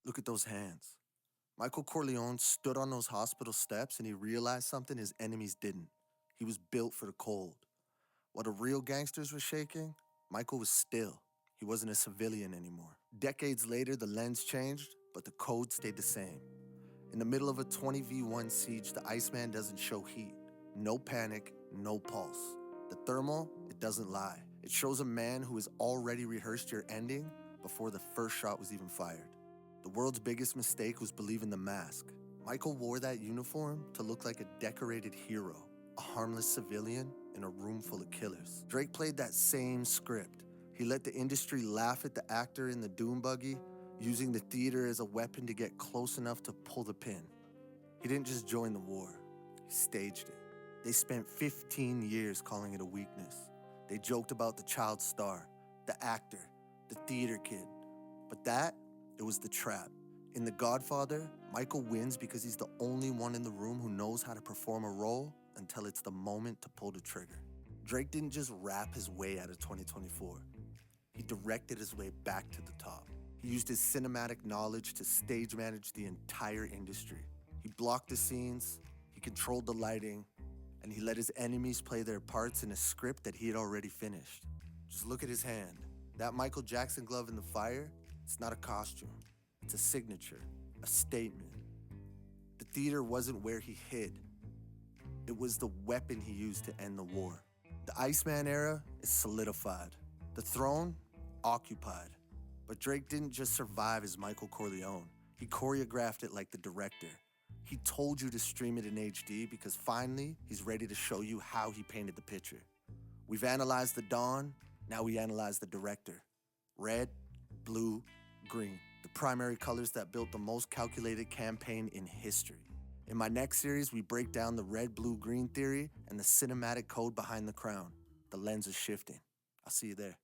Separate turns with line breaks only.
Look at those hands. Michael Corleone stood on those hospital steps and he realized something his enemies didn't. He was built for the cold. While the real gangsters were shaking, Michael was still. He wasn't a civilian anymore. Decades later, the lens changed, but the code stayed the same. In the middle of a 20v1 siege, the Iceman doesn't show heat. No panic, no pulse. The thermal, it doesn't lie. It shows a man who has already rehearsed your ending before the first shot was even fired. The world's biggest mistake was believing the mask. Michael wore that uniform to look like a decorated hero, a harmless civilian in a room full of killers. Drake played that same script. He let the industry laugh at the actor in the Doom buggy, using the theater as a weapon to get close enough to pull the pin. He didn't just join the war, he staged it. They spent 15 years calling it a weakness. They joked about the child star, the actor, the theater kid. But it was the trap. In The Godfather, Michael wins because he's the only one in the room who knows how to perform a role until it's the moment to pull the trigger. Drake didn't just rap his way out of 2024. He directed his way back to the top. He used his cinematic knowledge to stage manage the entire industry. He blocked the scenes, he controlled the lighting, and he let his enemies play their parts in a script that he had already finished. Just look at his hand. That Michael Jackson glove in the fire, it's not a costume. It's a signature, a statement. The theater wasn't where he hid. It was the weapon he used to end the war. The Iceman era is solidified. The throne, occupied. But Drake didn't just survive as Michael Corleone. He choreographed it like the director. He told you to stream it in HD because finally, he's ready to show you how he painted the picture. We've analyzed the dawn, now we analyze the director. Red, blue, green. The primary colors that built the most calculated campaign in history. In my next series, we break down the red, blue, green theory and the cinematic code behind the crown. The lens is shifting. I'll see you there.